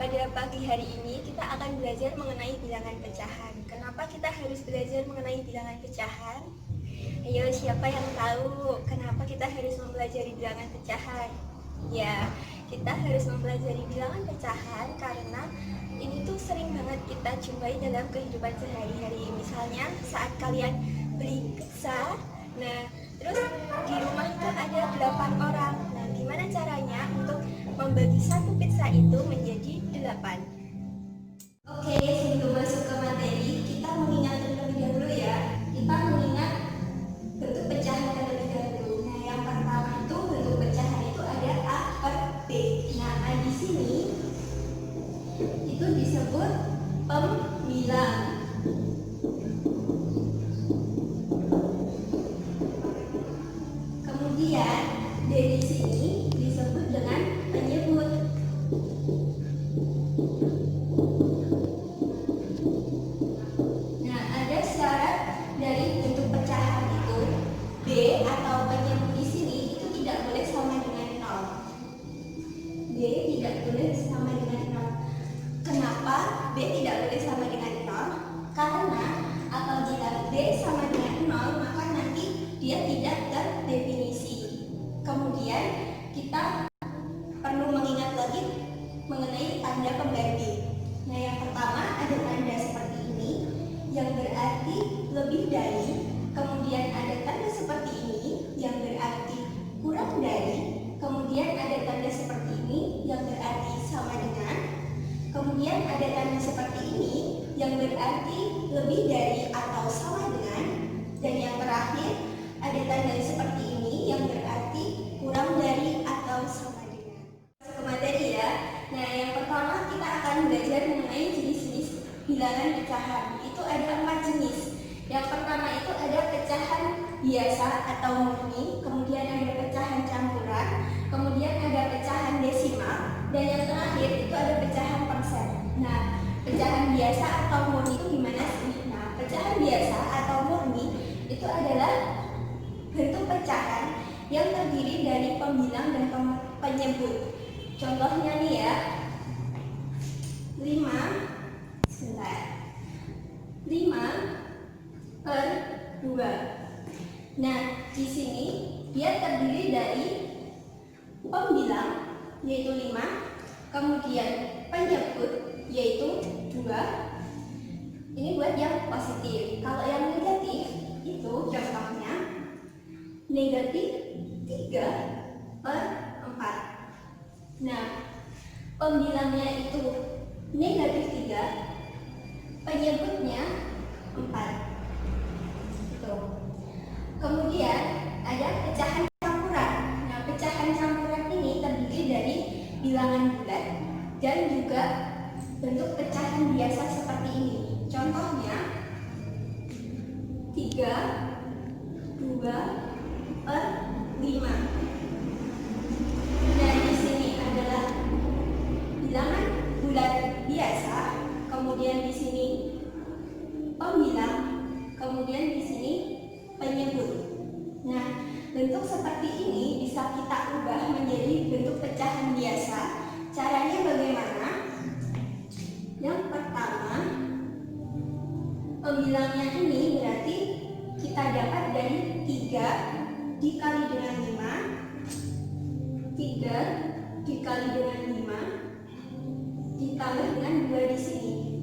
Pada pagi hari ini kita akan belajar mengenai bilangan pecahan. Kenapa kita harus belajar mengenai bilangan pecahan? Ayo, siapa yang tahu kenapa kita harus mempelajari bilangan pecahan? Ya, kita harus mempelajari bilangan pecahan karena ini tuh sering banget kita jumpai dalam kehidupan sehari-hari. Misalnya saat kalian beli pizza, nah terus di rumah itu ada 8 orang. Nah, gimana caranya untuk membagi satu pizza itu menjadi 8? Oke, sebelum masuk ke materi, kita mengingat terlebih dahulu ya. Kita mengingat bentuk pecahan terlebih dahulu. Nah, yang pertama itu bentuk pecahan itu ada A per B. Nah, A di sini itu disebut pembilang. Kemudian D di sini disebut dengan penyebut. Nah, ada syarat dari bentuk pecahan itu. B atau penyebut di sini itu tidak boleh sama dengan 0. B tidak boleh sama dengan 0. Kenapa B tidak boleh sama dengan 0? Karena apabila B sama dengan 0, maka nanti dia tidak terdefinisi. Kemudian kita perlu mengingat lagi mengenai tanda pembanding. Nah, yang pertama ada tanda seperti ini yang berarti lebih dari, kemudian ada tanda seperti ini yang berarti kurang dari, kemudian ada tanda seperti ini yang berarti sama dengan, kemudian ada tanda seperti ini yang berarti lebih dari atau sama dengan, dan yang terakhir ada tanda seperti ini yang berarti kurang dari atau sama dengan. Masuk ke materi ya. Nah, yang pertama kita akan belajar mengenai jenis-jenis bilangan pecahan. Itu ada 4 jenis. Yang pertama itu ada pecahan biasa atau murni, kemudian ada pecahan campuran, kemudian ada pecahan desimal, dan yang terakhir itu ada pecahan persen. Nah, pecahan biasa atau murni itu gimana sih? Nah, pecahan biasa atau murni itu adalah bentuk pecahan yang terdiri dari pembilang dan penyebut. Contohnya nih ya, 5 per 2. Nah, di sini dia terdiri dari pembilang yaitu 5, kemudian penyebut yaitu 2. Ini buat yang positif. Kalau yang negatif itu contohnya negatif 3 per 4. Nah, pembilangnya itu negatif 3, penyebutnya 4. Gitu. Kemudian ada pecahan campuran. Nah, pecahan campuran ini terdiri dari bilangan bulat dan juga bentuk pecahan biasa seperti ini. Contohnya 3, 2 per 5. Nah, di sini adalah bilangan bulat biasa, kemudian di sini pembilang, kemudian di sini penyebut. Nah, bentuk seperti ini bisa kita ubah menjadi bentuk pecahan biasa. Caranya bagaimana? Yang pertama, pembilangnya ini berarti kita dapat dari 3 dikali dengan 5, 3 dikali dengan 5 ditambah dengan 2 di sini,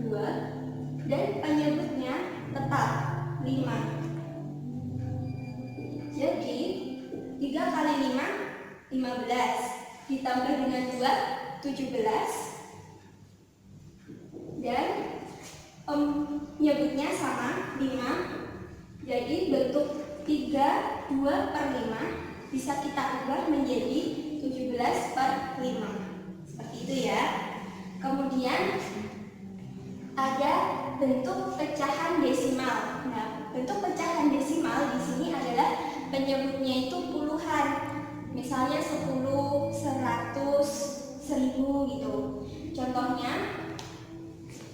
2, dan penyebutnya tetap 5. Jadi 3 kali 5 15 ditambah dengan 2 17, dan penyebutnya sama 5. Jadi bentuk 3, 2 per 5 bisa kita ubah menjadi 17 per 5. Seperti itu ya. Kemudian ada bentuk pecahan desimal. Nah, bentuk pecahan desimal di sini adalah penyebutnya itu puluhan. Misalnya 10, 100, 1000 gitu. Contohnya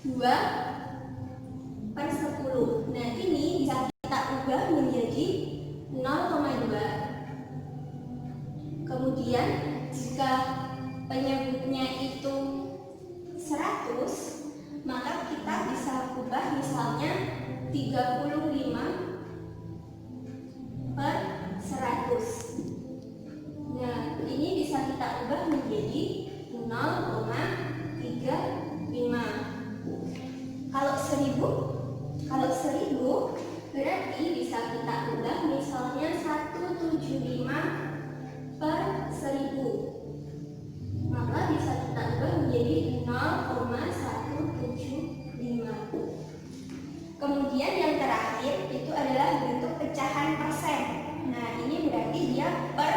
2 per 10. Nah, ini bisa kita ubah menjadi 0,2. Kemudian jika penyebutnya itu 100, maka kita bisa ubah misalnya 35 per 100. Nah, ini bisa kita ubah menjadi 0,35. Kalau 1000 berarti bisa kita ubah misalnya 175 per 1000. Maka bisa kita ubah menjadi 0,175. Kemudian yang terakhir itu adalah bentuk pecahan persen. Nah, ini berarti dia per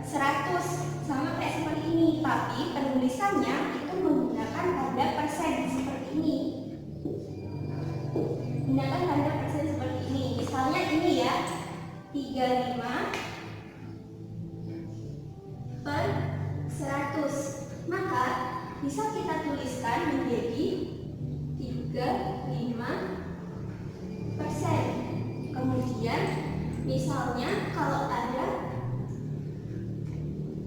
100, sama kayak seperti ini, tapi penulisannya itu menggunakan tanda persen seperti ini. Gunakan tanda persen seperti ini. Misalnya ini ya, 35 per 100. Maka bisa kita tuliskan menjadi 35%. Kemudian misalnya kalau ada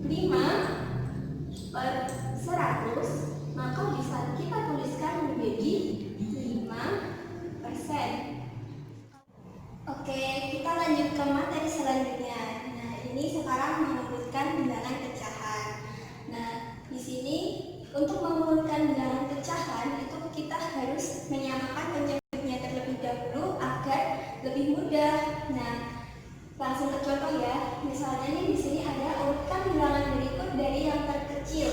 5 per 100, maka bisa kita tuliskan menjadi 5%. Oke, kita lanjut ke materi selanjutnya. Nah, ini sekarang mengurutkan bilangan pecahan. Nah, di sini untuk mengurutkan bilangan pecahan itu kita harus menyamakan penyebutnya terlebih dahulu agar lebih mudah. Nah, langsung ke contoh ya. Misalnya nih di sini ada urutan bilangan berikut dari yang terkecil,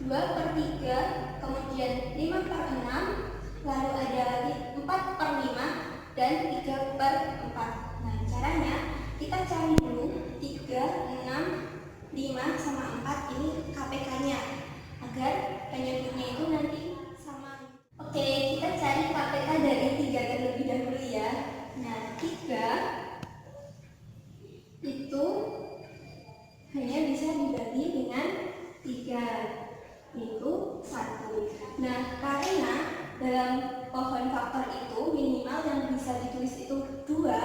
2/3, kemudian 5/6, lalu ada 4/5 dan 3/4. Nah, caranya kita cari dulu 3, 6, 5 sama 4 ini KPK-nya agar penyebutnya itu nanti sama. Oke, kita cari KPK dari 3 terlebih dahulu ya. Nah, 3 itu hanya bisa dibagi dengan 3, yaitu 1. Nah, karena dalam pohon faktor itu minimal yang bisa ditulis itu 2,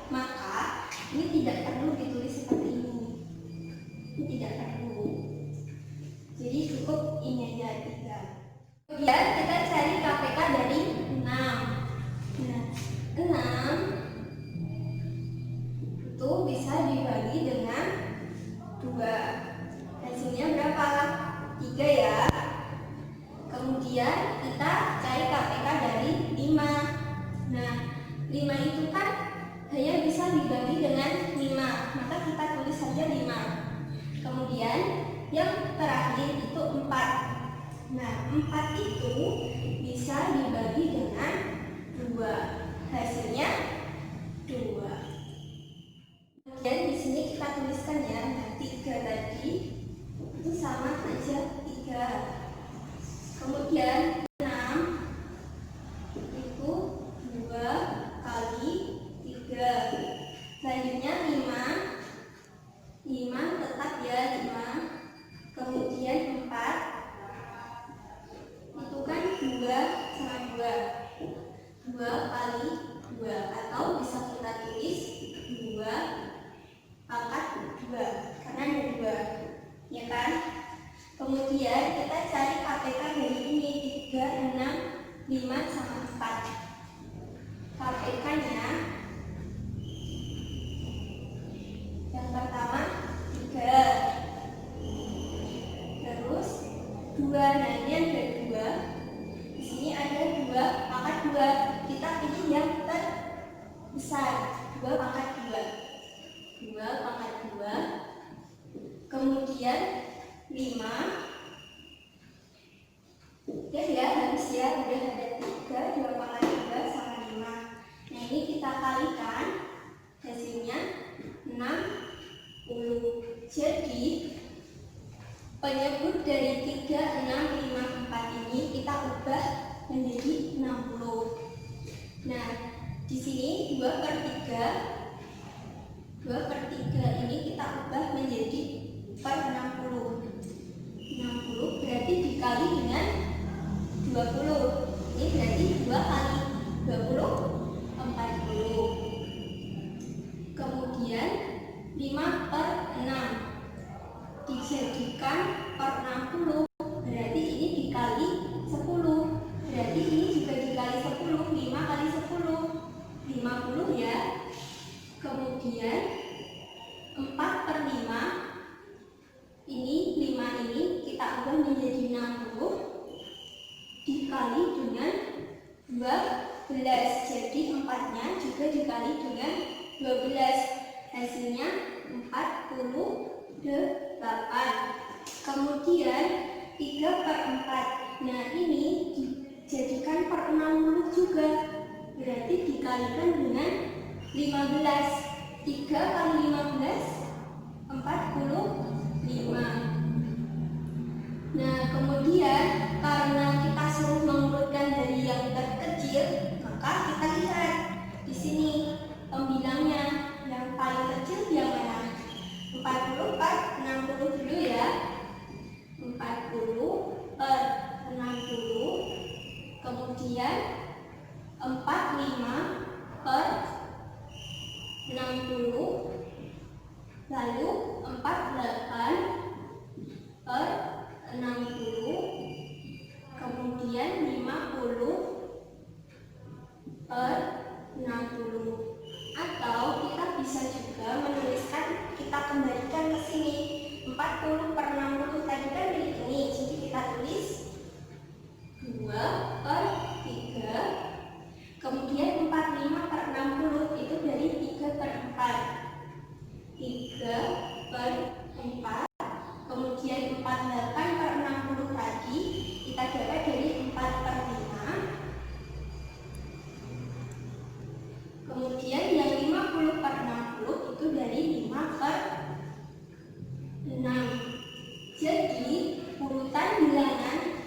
maka ini tidak perlu ditulis seperti ini. Ini tidak perlu. Jadi cukup ini aja 3. Kemudian kita cari KPK dari 6. Nah, 6 itu bisa dibagi dengan 2. Hasilnya berapa? 3 ya. Kemudian kita cari KPK dari 5. Nah, 5 itu kan hanya bisa dibagi dengan 5, maka kita tulis saja 5. Kemudian yang terakhir itu 4. Nah, 4 itu bisa dibagi dengan 2. Hasilnya 2. Kemudian di sini kita tuliskan ya, nah 3 tadi itu sama aja 3. Kemudian 6 itu 2 kali 3. Selanjutnya 5 tetap ya 5. Kemudian 4 itu kan 2 sama 2. 2 kali 2, atau bisa kita tulis 2 pangkat 2 karena ada 2, ya kan? Kemudian kita cari KPK dari ini 3, 6, 5 sama 4. KPK-nya yang pertama 3, terus 2. Nah, ini ada 2. Di sini ada 2 pangkat 2. Kita pilih yang terbesar, 2 pangkat 2. 2 pangkat 2. Kemudian 5. Ya habis ya, udah ada 3, 2 pangkat 2 sama 5. Nah, ini kita kalikan, hasilnya 60. Jadi penyebut dari 3, 6, 5, 4 ini kita ubah menjadi 60. Nah, di sini 2/3 ini kita ubah menjadi per 60. 60 berarti dikali dengan 20. Ini berarti 2 kali 20, 40. Kemudian 5/6 dijadikan per 60, berarti ini dikali 10. 60 dikali dengan 12. Jadi 4-nya juga dikali dengan 12. Hasilnya 48. Kemudian 3/4. Nah ini dijadikan per 60 juga. Berarti dikalikan dengan 15. 3 kali 15 45. Nah kemudian karena kita suruh mengurutkan dari yang terkecil, maka kita lihat di sini pembilangnya yang paling kecil yang mana? 44, 60 dulu ya. 40 per 60, kemudian 45 per 60, lalu 48 per 60, kemudian 50 per 60. Atau kita bisa juga menuliskan, kita kembalikan ke sini. 40 per 60 tadi kan milik ini, jadi kita tulis 2 per 3, kemudian 45 per 60 itu dari 3/4, 3 per 4, kemudian 48 per 60 tadi kita dapat dari 4/5, kemudian yang 50 per 60 itu dari 5/6. Jadi urutan bilangan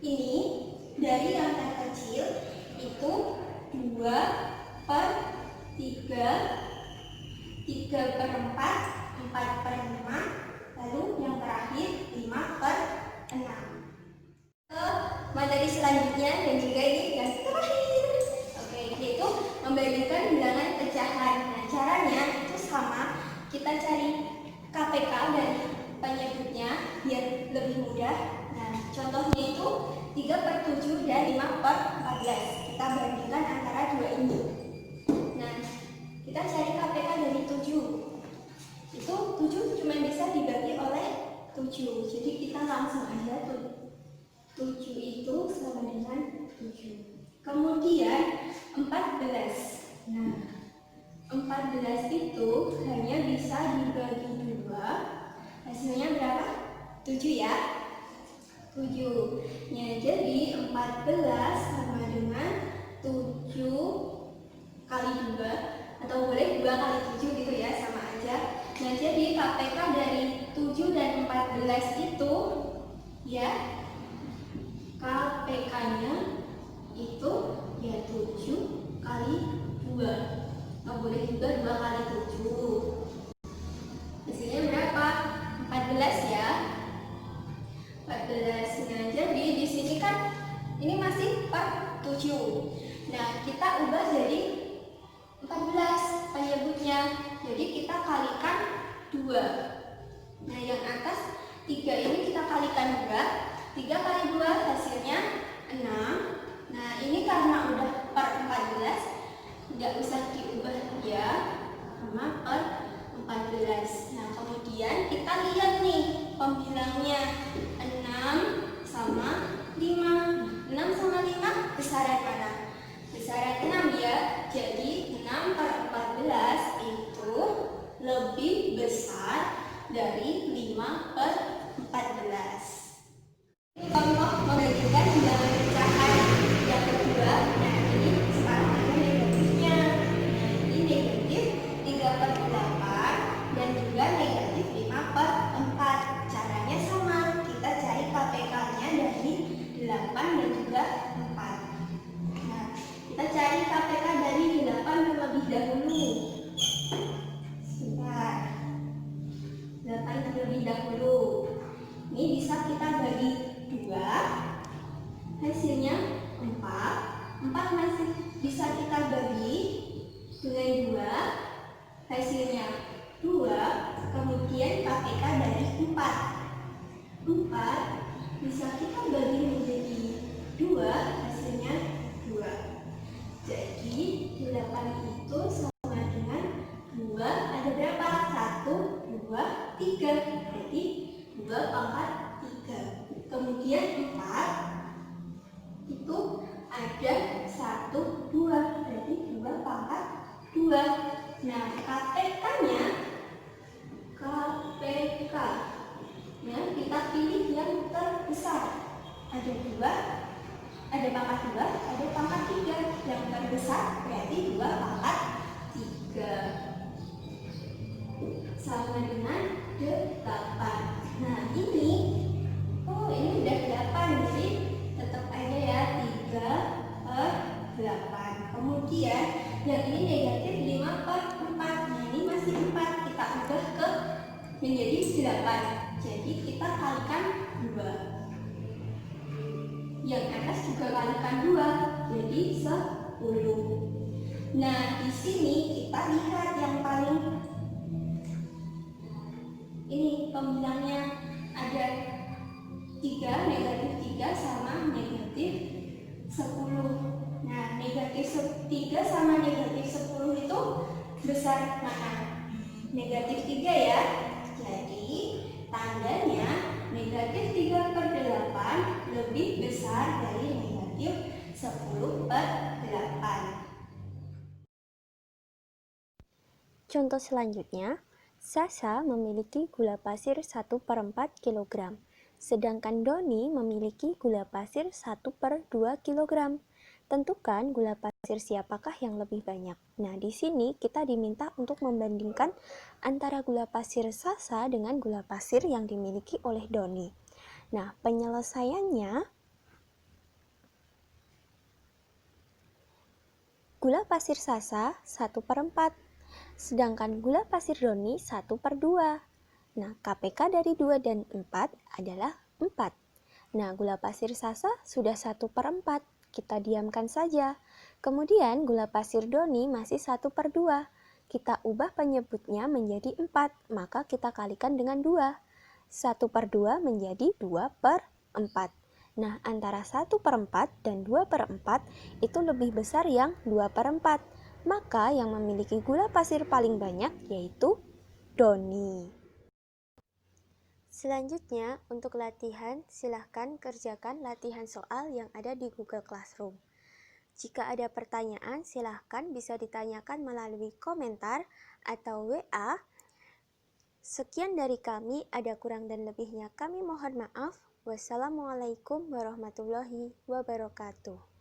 ini dari yang terkecil itu 2 per 3, 3/4, 4/5, lalu yang terakhir 5/6. Ke materi selanjutnya dan juga ini yang terakhir. Oke, yaitu membandingkan bilangan pecahan. Nah, caranya itu sama, kita cari KPK dari penyebutnya biar lebih mudah. Nah, contohnya itu 3/7 dan 5/14. Kita bandingkan antara dua ini. Nah, kita cari KPK dari 7. Itu 7 cuma bisa dibagi oleh 7. Jadi kita langsung aja tuh. 7 itu sama dengan 7. Kemudian 14. Nah, 14 itu hanya bisa dibagi 2. Hasilnya berapa? 7 ya. 7. Ya, jadi 14 sama dengan 7 kali 2, atau boleh 2 kali 7 gitu ya, sama aja. Nah, jadi KPK dari 7 dan 14 itu ya, KPK-nya itu ya 7 kali 2, atau boleh juga 2 kali 7. Hasilnya berapa? 14 ya. 14. Nah, jadi di sini kan ini masih per 7. Nah, kita ubah jadi 14 penyebutnya. Jadi kita kalikan 2. Nah, yang atas 3 ini kita kalikan 2. 3 kali 2 hasilnya 6. Nah, ini karena udah per 14, nggak usah diubah ya, sama per 14. Nah, kemudian kita lihat nih pembilangnya, 6 sama 5. 6 sama 5 besaran mana? Besaran 6 ya. Jadi 6/14 itu lebih besar dari 5/14. Ini contoh membandingkan bilangan pecahan yang kedua. Nah, ini sekarang ada negatifnya. Nah, ini negatif 3/8 dan juga negatif 5/4. Caranya sama, kita cari KPK-nya dari 8 dan juga 4. Nah, kita cari KPK dari 8 terlebih dahulu. Sebentar. 8 terlebih dahulu. Ini bisa kita bagi 2, hasilnya 4. 4 masih bisa kita bagi dengan 2, hasilnya 2. Kemudian KPK dari 4. 4 bisa kita bagi menjadi 2, kemudian 4 itu ada 1, 2, berarti 2 pangkat 2. Nah, KPK-nya kita pilih yang terbesar. Ada 2, ada pangkat 2, ada pangkat 3. Yang terbesar berarti 2 pangkat 3 sama dengan 8. Nah, ini udah 8, jadi tetap aja ya 3/8. Kemudian yang ini negatif 5/4. Nah, ini masih 4, kita ubah ke menjadi 8. Jadi kita kalikan 2. Yang atas juga kalikan 2, jadi 10. Nah, di sini kita lihat yang paling ini pembilangnya ada 3, negatif 3 sama negatif 10. Nah, negatif 3 sama negatif 10 itu besar mana? Negatif 3 ya. Jadi tandanya negatif 3/8 lebih besar dari negatif 10/8. Contoh selanjutnya, Sasa memiliki gula pasir 1/4 kg, sedangkan Doni memiliki gula pasir 1/2 kg. Tentukan gula pasir siapakah yang lebih banyak. Nah, di sini kita diminta untuk membandingkan antara gula pasir Sasa dengan gula pasir yang dimiliki oleh Doni. Nah, penyelesaiannya, gula pasir Sasa 1/4. Sedangkan gula pasir Doni 1/2. Nah, KPK dari 2 dan 4 adalah 4. Nah, gula pasir Sasa sudah 1/4. Kita diamkan saja. Kemudian gula pasir Doni masih 1/2. Kita ubah penyebutnya menjadi 4, maka kita kalikan dengan 2. 1/2 menjadi 2/4. Nah, antara 1/4 dan 2/4 itu lebih besar yang 2/4. Maka yang memiliki gula pasir paling banyak yaitu Doni. Selanjutnya, untuk latihan, silahkan kerjakan latihan soal yang ada di Google Classroom. Jika ada pertanyaan, silahkan bisa ditanyakan melalui komentar atau WA. Sekian dari kami, ada kurang dan lebihnya kami mohon maaf. Wassalamualaikum warahmatullahi wabarakatuh.